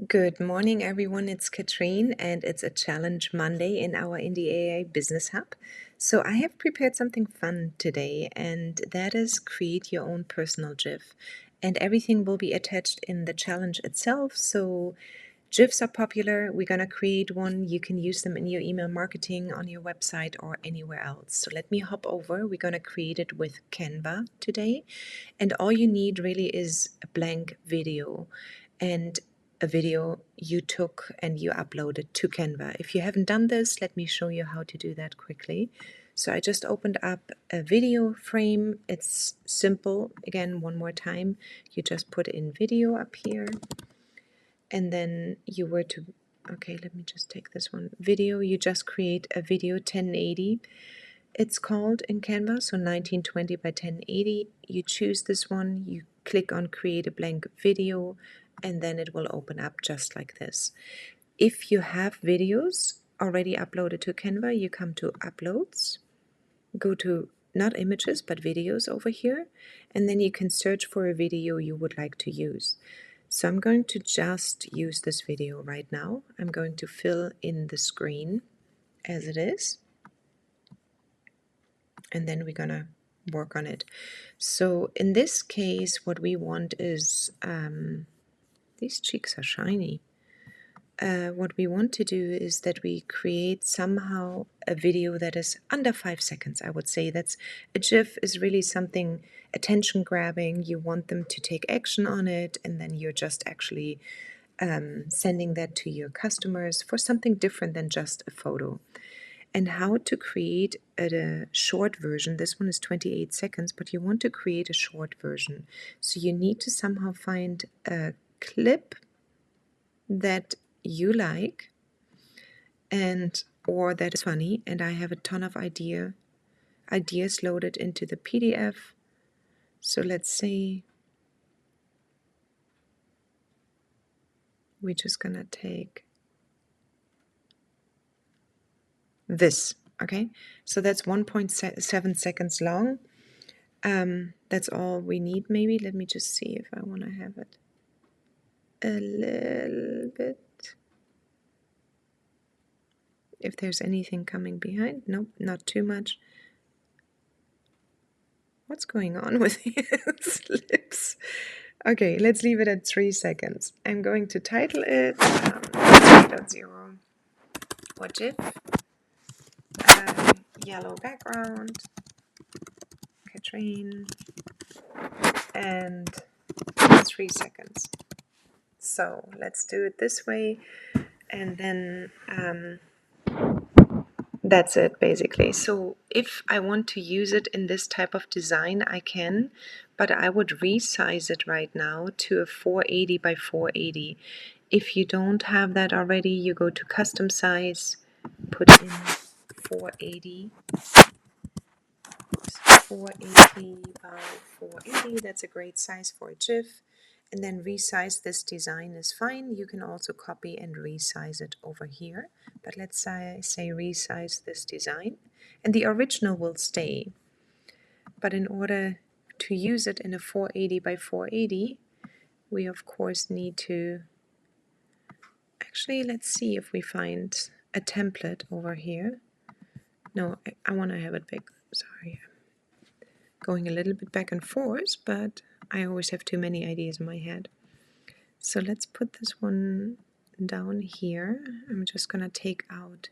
Good morning, everyone. It's Katrin, and it's a challenge Monday in our Indie AI Business Hub. So, I have prepared something fun today, and that is create your own personal GIF. And everything will be attached in the challenge itself. So, GIFs are popular. We're going to create one. You can use them in your email marketing, on your website, or anywhere else. So, let me hop over. We're going to create it with Canva today. And all you need really is a blank video and a video you took and you uploaded to Canva. If you haven't done this, let me show you how to do that quickly. So I just opened up a video frame. It's simple. Again, one more time, you just put in video up here, and then you were to, okay, let me just take this one. Video, you just create a video 1080. It's called in Canva, so 1920 by 1080. You choose this one, you click on create a blank video, and then it will open up just like this. If you have videos already uploaded to Canva, you come to uploads, go to not images but videos over here, and then you can search for a video you would like to use. So I'm going to just use this video right now. I'm going to fill in the screen as it is, and then we're gonna work on it. So in this case, what we want is, these cheeks are shiny. What we want to do is that we create somehow a video that is under 5 seconds. I would say that's a GIF is really something attention grabbing. You want them to take action on it, and then you're just actually sending that to your customers for something different than just a photo. And how to create a short version. This one is 28 seconds, but you want to create a short version. So you need to somehow find a clip that you like and or that is funny. And I have a ton of ideas loaded into the PDF. So let's say we're just gonna take this. Okay, so that's 1.7 seconds long. That's all we need. Maybe let me just see if I want to have it a little bit, if there's anything coming behind. Nope, not too much. What's going on with his lips? Okay, let's leave it at 3 seconds. I'm going to title it 3.0 or GIF, yellow background, Katrin, and 3 seconds. So let's do it this way, and then that's it basically. So if I want to use it in this type of design, I can, but I would resize it right now to a 480 by 480. If you don't have that already, you go to custom size, put in 480 by 480. That's a great size for a GIF. And then resize this design is fine. You can also copy and resize it over here. But let's say resize this design. And the original will stay. But in order to use it in a 480 by 480, we of course need to... Actually, let's see if we find a template over here. No, I want to have it big. Sorry. Going a little bit back and forth, but I always have too many ideas in my head. So let's put this one down here. I'm just gonna take out,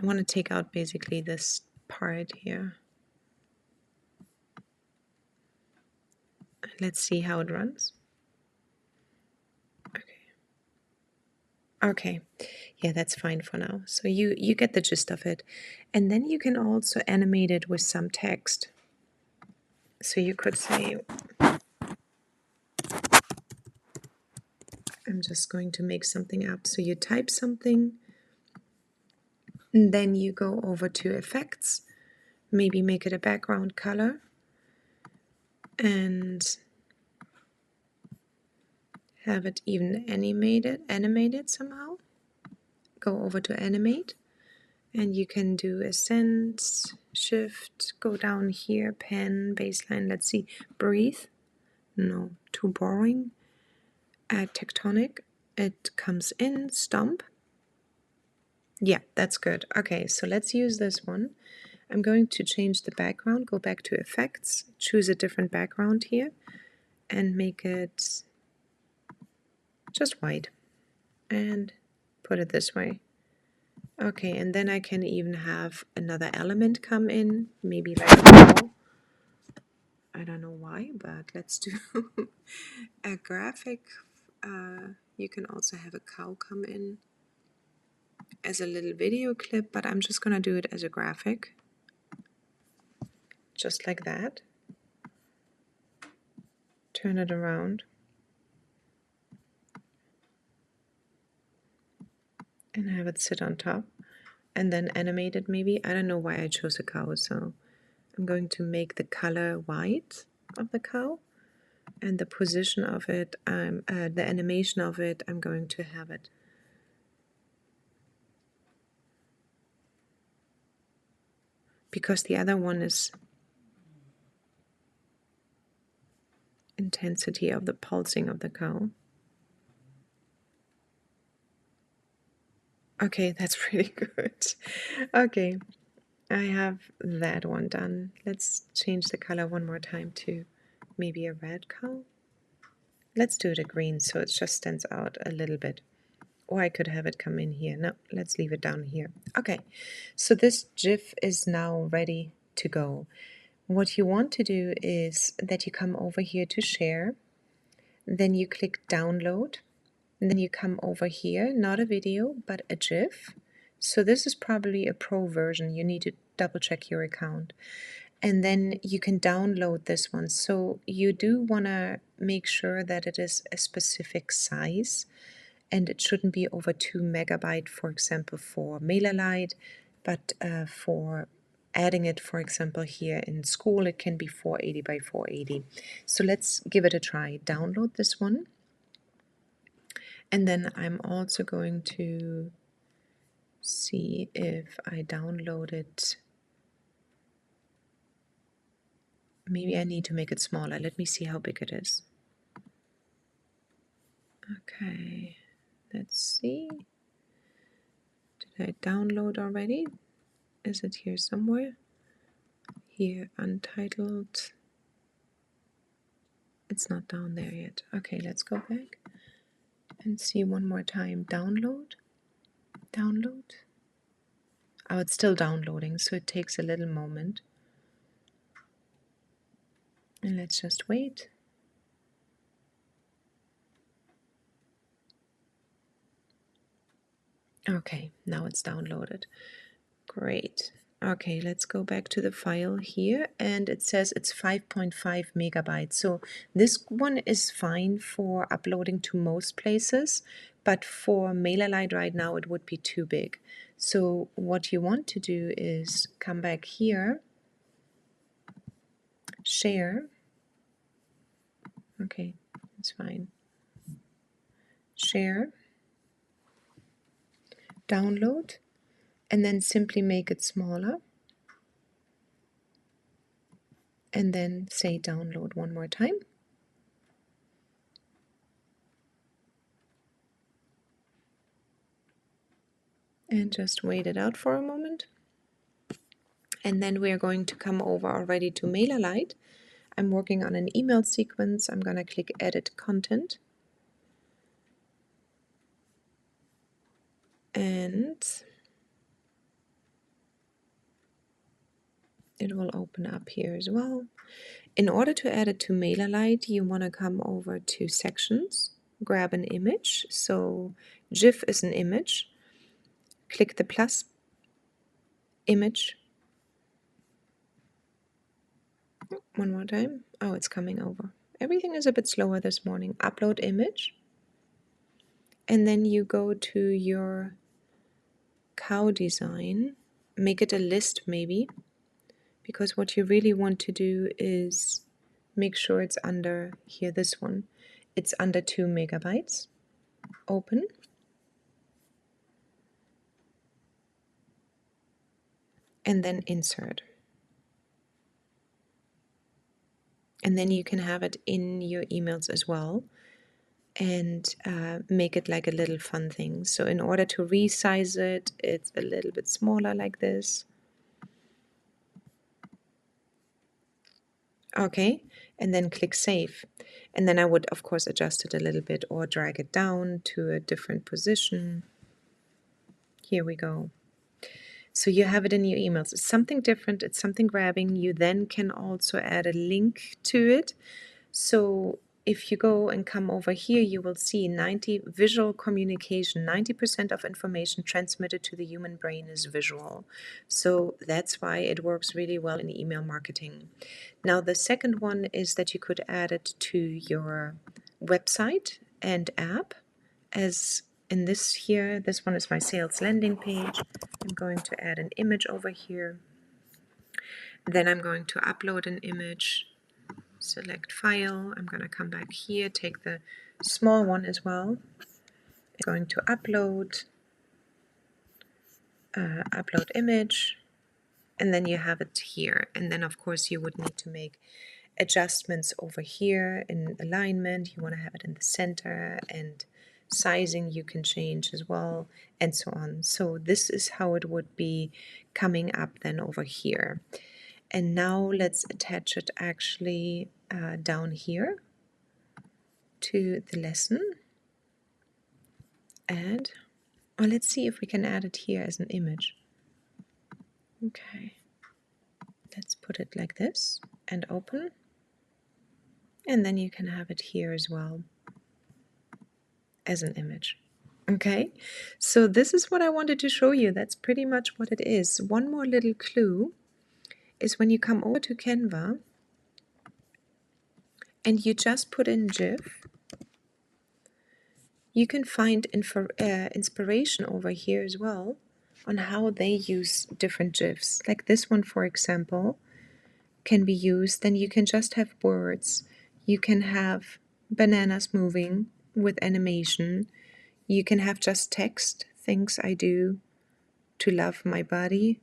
I want to take out basically this part here. Let's see how it runs. Okay, yeah, that's fine for now. So you get the gist of it. And then you can also animate it with some text. So you could say, I'm just going to make something up. So you type something, and then you go over to effects, maybe make it a background color, and have it even animated somehow. Go over to animate, and you can do ascend, shift, go down here, pen, baseline, let's see, breathe, No, too boring. Add tectonic. It comes in, stomp. Yeah, that's good. Okay, so let's use this one. I'm going to change the background, go back to effects, choose a different background here, and make it just white. And put it this way. Okay, and then I can even have another element come in, maybe like a cow. I don't know why, but let's do a graphic. You can also have a cow come in as a little video clip, but I'm just gonna do it as a graphic. Just like that. Turn it around. And have it sit on top. And then animate it maybe. I don't know why I chose a cow, so I'm going to make the color white of the cow. And the position of it, the animation of it, I'm going to have it. Because the other one is intensity of the pulsing of the cow. Okay, that's pretty good. Okay, I have that one done. Let's change the color one more time to maybe a red cow. Let's do it a green so it just stands out a little bit. Or I could have it come in here. No, let's leave it down here. Okay, so this GIF is now ready to go. What you want to do is that you come over here to share, then you click download, and then you come over here, not a video, but a GIF. So this is probably a pro version. You need to double check your account. And then you can download this one. So you do want to make sure that it is a specific size, and it shouldn't be over 2 megabyte, for example, for MailerLite, but for adding it, for example, here in school, it can be 480 by 480. So let's give it a try. Download this one. And then I'm also going to see if I download it. Maybe I need to make it smaller. Let me see how big it is. Okay, let's see. Did I download already? Is it here somewhere? Here, untitled. It's not down there yet. Okay, let's go back and see one more time. Download. Download. Oh, it's still downloading, so it takes a little moment. And let's just wait. Okay, now it's downloaded. Great. Okay, let's go back to the file here, and it says it's 5.5 megabytes. So this one is fine for uploading to most places, but for MailerLite right now it would be too big. So what you want to do is come back here, share. Okay, that's fine. Share, download, and then simply make it smaller. And then say download one more time. And just wait it out for a moment. And then we are going to come over already to MailerLite. I'm working on an email sequence. I'm going to click Edit Content. And it will open up here as well. In order to add it to MailerLite, you want to come over to Sections, grab an image. So GIF is an image. Click the plus image. One more time. Oh, it's coming over. Everything is a bit slower this morning. Upload image. And then you go to your cow design. Make it a list maybe. Because what you really want to do is make sure it's under here, this one. It's under 2 megabytes. Open. And then insert. And then you can have it in your emails as well, and make it like a little fun thing. So in order to resize it, it's a little bit smaller like this. Okay, and then click Save. And then I would, of course, adjust it a little bit or drag it down to a different position. Here we go. So you have it in your emails. It's something different. It's something grabbing. You then can also add a link to it. So if you go and come over here, you will see 90 visual communication. 90% of information transmitted to the human brain is visual. So that's why it works really well in email marketing. Now, the second one is that you could add it to your website and app, as in this here. This one is my sales landing page. I'm going to add an image over here. Then I'm going to upload an image. Select file. I'm going to come back here, take the small one as well. I'm going to upload image, and then you have it here. And then of course you would need to make adjustments over here in alignment. You want to have it in the center, and sizing you can change as well, and so on. So this is how it would be coming up then over here. And now let's attach it actually down here to the lesson. Add, or let's see if we can add it here as an image. Okay, let's put it like this and open, and then you can have it here as well as an image. Okay, so this is what I wanted to show you. That's pretty much what it is. One more little clue is when you come over to Canva and you just put in GIF, you can find inspiration over here as well on how they use different GIFs. Like this one, for example, can be used. Then you can just have words. You can have bananas moving with animation. You can have just text, things I do to love my body.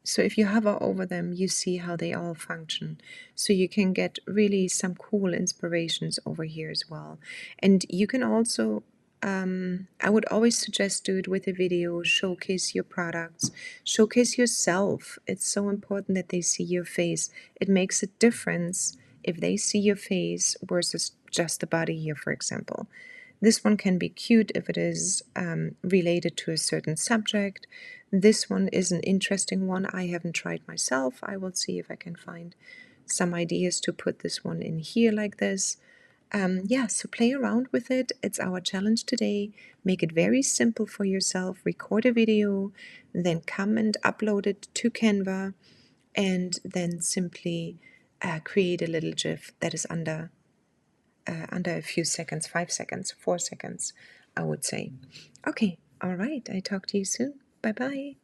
So if you hover over them, you see how they all function. So you can get really some cool inspirations over here as well. And you can also, I would always suggest do it with a video, showcase your products, showcase yourself. It's so important that they see your face. It makes a difference if they see your face versus just the body here, for example. This one can be cute if it is related to a certain subject. This one is an interesting one. I haven't tried myself. I will see if I can find some ideas to put this one in here like this. Yeah, so play around with it. It's our challenge today. Make it very simple for yourself. Record a video, then come and upload it to Canva, and then simply create a little GIF that is under a few seconds, 5 seconds, 4 seconds, I would say. Okay, all right. I talk to you soon. Bye bye.